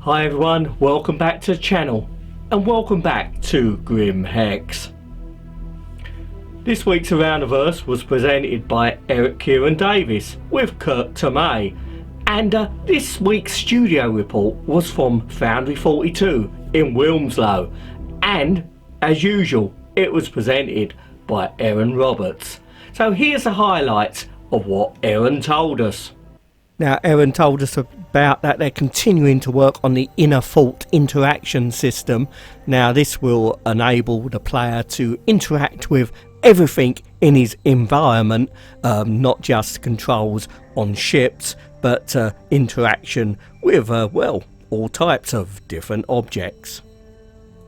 Hi everyone, welcome back to the channel and welcome back to Grim Hex. This week's Aroundiverse was presented by Eric Kieran Davis with Kurt Tomei, and this week's studio report was from Foundry 42 in Wilmslow, and as usual it was presented by Aaron Roberts. So here's the highlights of what Aaron told us. Now, Aaron told us about that they're continuing to work on the inner fault interaction system. Now, this will enable the player to interact with everything in his environment, not just controls on ships, but interaction with, all types of different objects.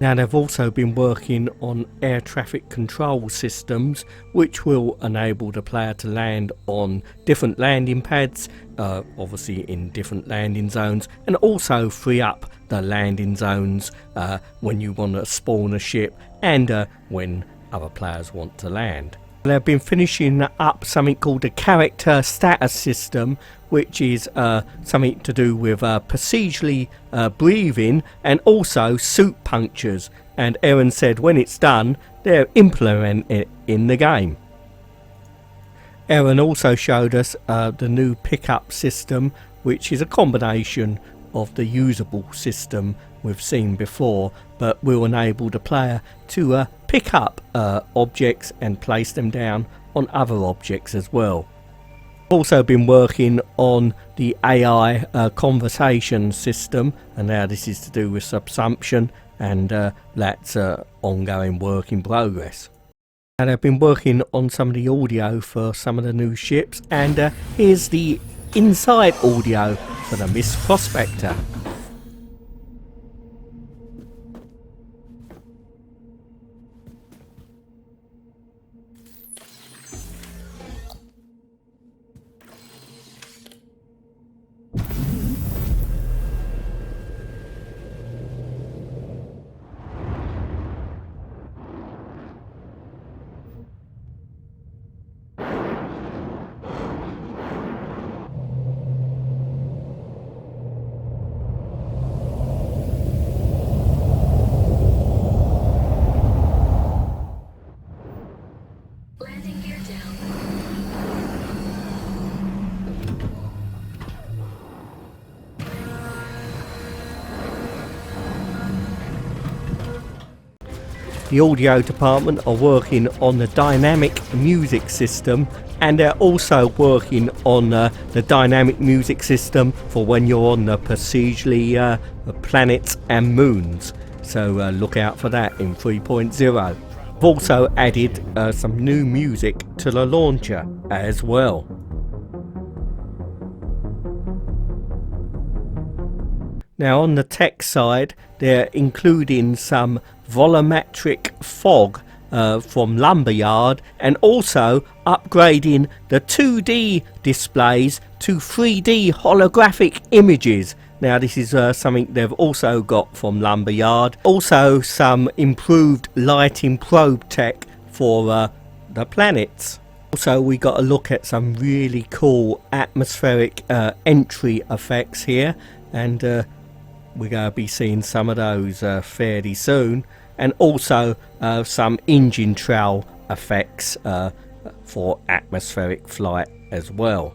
Now, they've also been working on air traffic control systems, which will enable the player to land on different landing pads, obviously in different landing zones, and also free up the landing zones when you want to spawn a ship and when other players want to land. They've been finishing up something called the character status system, which is something to do with procedurally breathing and also suit punctures. And Aaron said when it's done, they'll implement it in the game. Aaron also showed us the new pickup system, which is a combination of the usable system we've seen before, but will enable the player to pick up objects and place them down on other objects as well. Also been working on the AI conversation system, and now this is to do with subsumption, and that's ongoing work in progress. And I've been working on some of the audio for some of the new ships, and here's the inside audio for the Miss Prospector. The audio department are working on the dynamic music system, and they're also working on the dynamic music system for when you're on the procedurally planets and moons. So look out for that in 3.0. We've also added some new music to the launcher as well. Now, on the tech side, they're including some volumetric fog from Lumberyard, and also upgrading the 2D displays to 3D holographic images. Now, this is something they've also got from Lumberyard. Also some improved lighting probe tech for the planets. Also, we got a look at some really cool atmospheric entry effects here, and we're going to be seeing some of those fairly soon, and also some engine trail effects for atmospheric flight as well.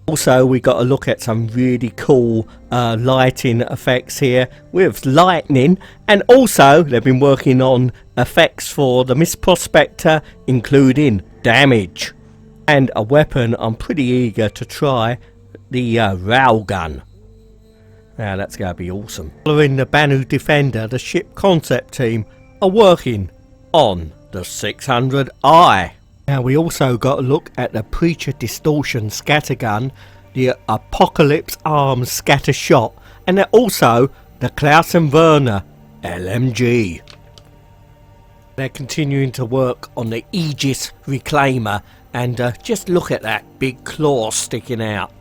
Also, we got a look at some really cool lighting effects here with lightning, and also they've been working on effects for the Miss Prospector, including damage, and a weapon I'm pretty eager to try, the railgun. Now that's going to be awesome. Following the Banu Defender, the ship concept team are working on the 600i. Now we also got a look at the Preacher Distortion Scattergun, the Apocalypse Arms Scatter Shot, and also the Klaus and Werner LMG. They're continuing to work on the Aegis Reclaimer, and just look at that big claw sticking out.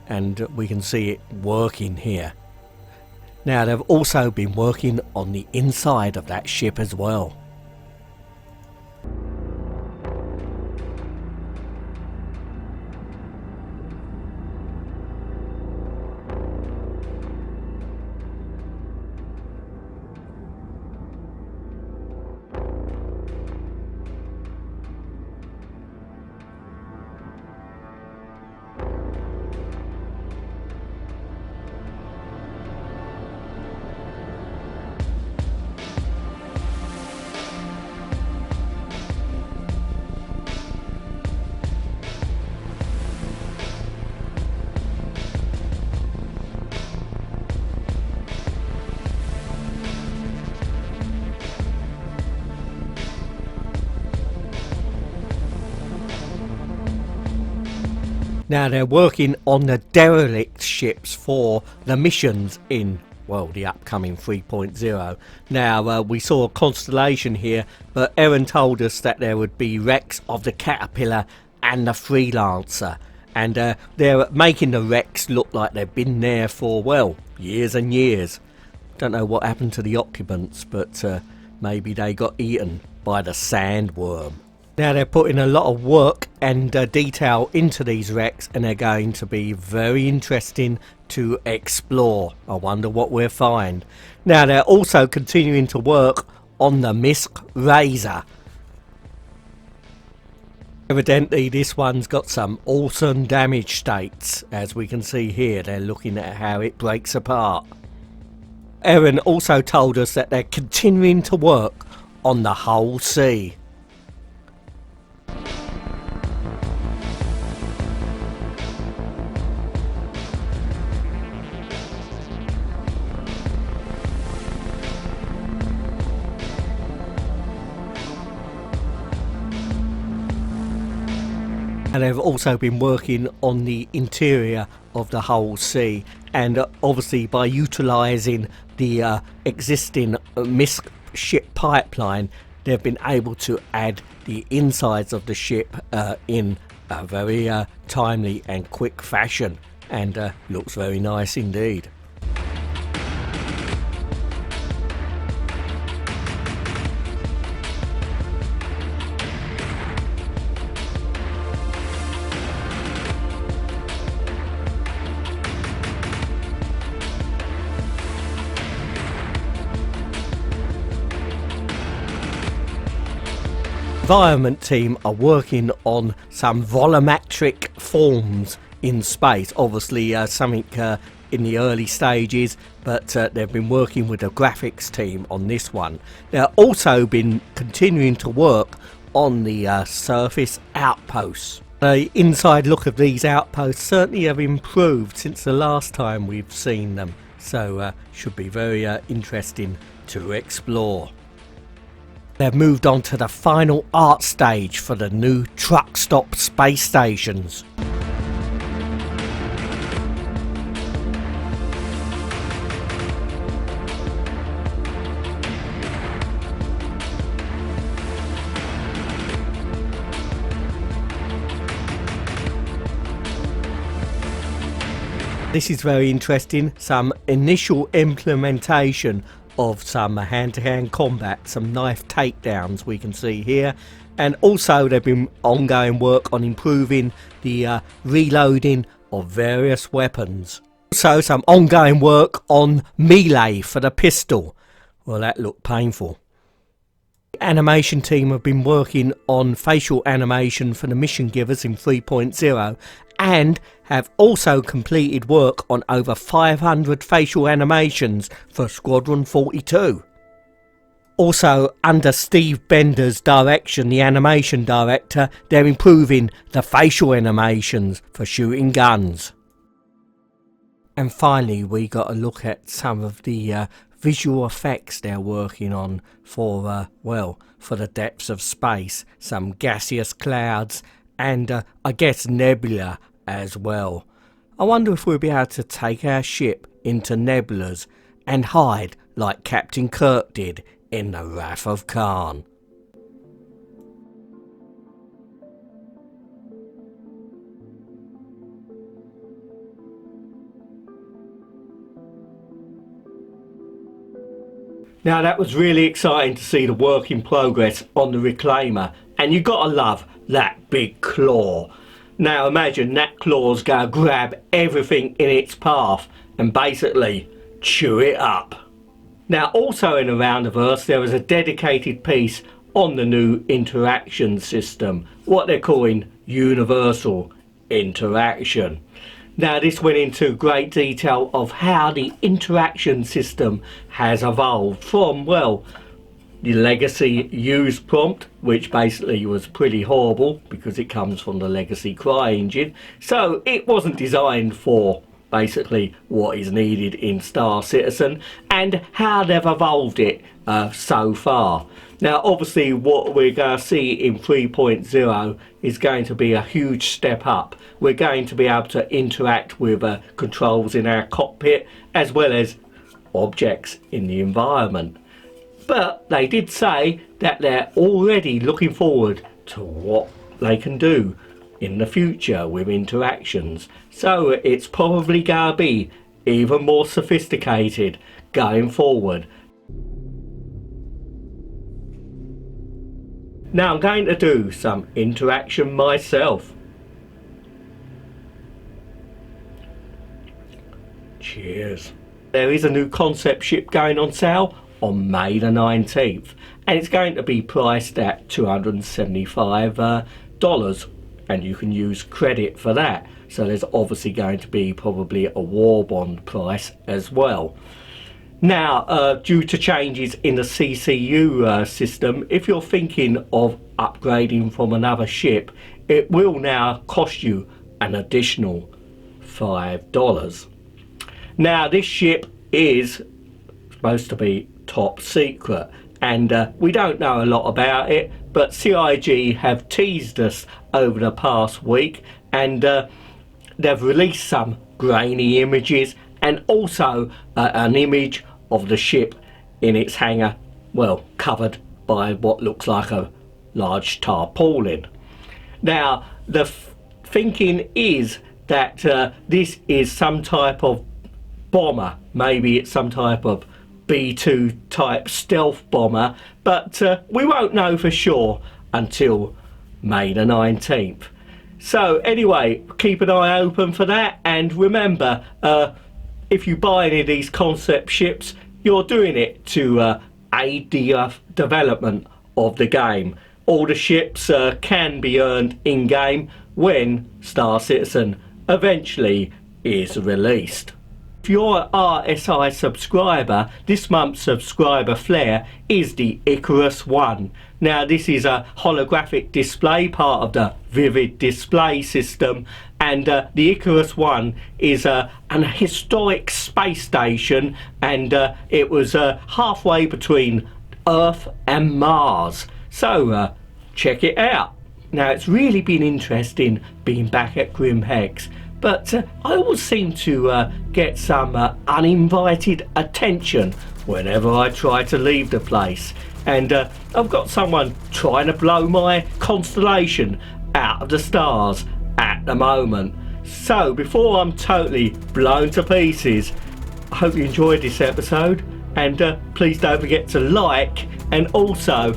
And we can see it working here. Now they've also been working on the inside of that ship as well. Now they're working on the derelict ships for the missions in, well, the upcoming 3.0. Now we saw a constellation here, but Aaron told us that there would be wrecks of the Caterpillar and the Freelancer, and they're making the wrecks look like they've been there for, well, years and years. Don't know what happened to the occupants, but maybe they got eaten by the sandworm. Now they're putting a lot of work and detail into these wrecks, and they're going to be very interesting to explore. I wonder what we'll find. Now they're also continuing to work on the Misk Razor. Evidently this one's got some awesome damage states. As we can see here, they're looking at how it breaks apart. Aaron also told us that they're continuing to work on the Hull C. And they've also been working on the interior of the Hull C, and obviously by utilising the existing Misk ship pipeline, they've been able to add the insides of the ship in a very timely and quick fashion, and looks very nice indeed. Environment team are working on some volumetric forms in space. Obviously something in the early stages, but they've been working with the graphics team on this one. They've also been continuing to work on the surface outposts. The inside look of these outposts certainly have improved since the last time we've seen them, so should be very interesting to explore. They've moved on to the final art stage for the new truck stop space stations. This is very interesting. Some initial implementation of some hand-to-hand combat, some knife takedowns we can see here, and also there've been ongoing work on improving the reloading of various weapons. Also some ongoing work on melee for the pistol. Well, that looked painful. The animation team have been working on facial animation for the mission givers in 3.0, and have also completed work on over 500 facial animations for Squadron 42. Also, under Steve Bender's direction, the animation director, they're improving the facial animations for shooting guns. And finally, we got a look at some of the visual effects they're working on for, well, for the depths of space. Some gaseous clouds and I guess nebula as well. I wonder if we'll be able to take our ship into nebulas and hide like Captain Kirk did in the Wrath of Khan. Now that was really exciting to see the work in progress on the Reclaimer, and you gotta love that big claw. Now imagine that claw's gonna grab everything in its path and basically chew it up. Now also in the Roundiverse there was a dedicated piece on the new interaction system, what they're calling Universal Interaction. Now this went into great detail of how the interaction system has evolved from, well, the legacy use prompt, which basically was pretty horrible because it comes from the legacy CryEngine, so it wasn't designed for basically what is needed in Star Citizen and how they've evolved it so far. Now obviously what we're going to see in 3.0 is going to be a huge step up. We're going to be able to interact with controls in our cockpit as well as objects in the environment. But they did say that they're already looking forward to what they can do in the future with interactions. So it's probably going to be even more sophisticated going forward. Now I'm going to do some interaction myself. Cheers. There is a new concept ship going on sale on May the 19th and it's going to be priced at $275 and you can use credit for that. So there's obviously going to be probably a war bond price as well. Now, due to changes in the CCU system, if you're thinking of upgrading from another ship, it will now cost you an additional $5. Now, this ship is supposed to be top secret, and we don't know a lot about it, but CIG have teased us over the past week, and they've released some grainy images and also an image of the ship in its hangar, well, covered by what looks like a large tarpaulin. Now the thinking is that this is some type of bomber, maybe it's some type of B2 type stealth bomber, but we won't know for sure until May the 19th. So anyway, keep an eye open for that, and remember, if you buy any of these concept ships, you're doing it to aid the development of the game. All the ships can be earned in game when Star Citizen eventually is released. If you're an RSI subscriber, this month's subscriber flare is the Icarus One. Now this is a holographic display, part of the Vivid display system, and the Icarus One is an historic space station, and it was halfway between Earth and Mars. So check it out. Now it's really been interesting being back at Grim Hex, but I always seem to get some uninvited attention whenever I try to leave the place. And I've got someone trying to blow my constellation out of the stars at the moment. So before I'm totally blown to pieces, I hope you enjoyed this episode, and please don't forget to like, and also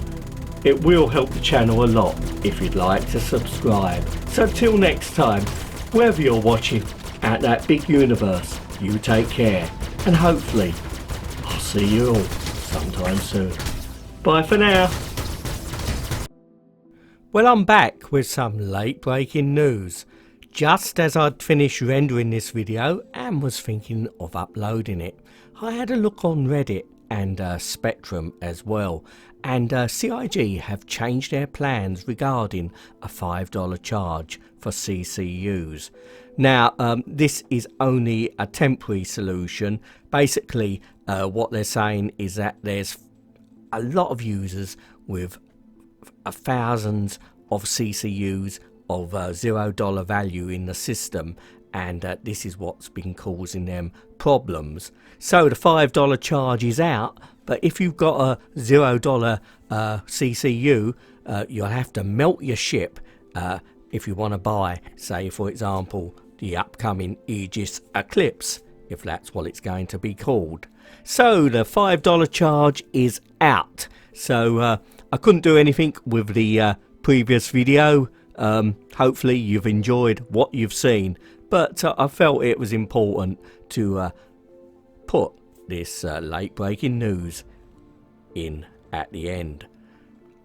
it will help the channel a lot if you'd like to subscribe. So till next time, wherever you're watching at that big universe, you take care, and hopefully I'll see you all sometime soon. Bye for now. Well, I'm back with some late breaking news. Just as I'd finished rendering this video and was thinking of uploading it, I had a look on Reddit and Spectrum as well, and CIG have changed their plans regarding a $5 charge for CCUs. Now this is only a temporary solution. Basically what they're saying is that there's a lot of users with thousands of CCUs of $0 value in the system, and this is what's been causing them problems. So the $5 charge is out, but if you've got a $0 CCU, you'll have to melt your ship if you want to buy, say for example, the upcoming Aegis Eclipse, if that's what it's going to be called. So the $5 charge is out. So I couldn't do anything with the previous video. Hopefully you've enjoyed what you've seen, but I felt it was important to put this late breaking news in at the end.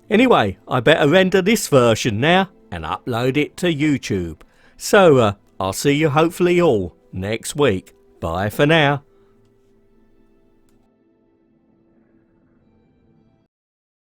Anyway, I better render this version now and upload it to YouTube. So I'll see you hopefully all next week. Bye for now.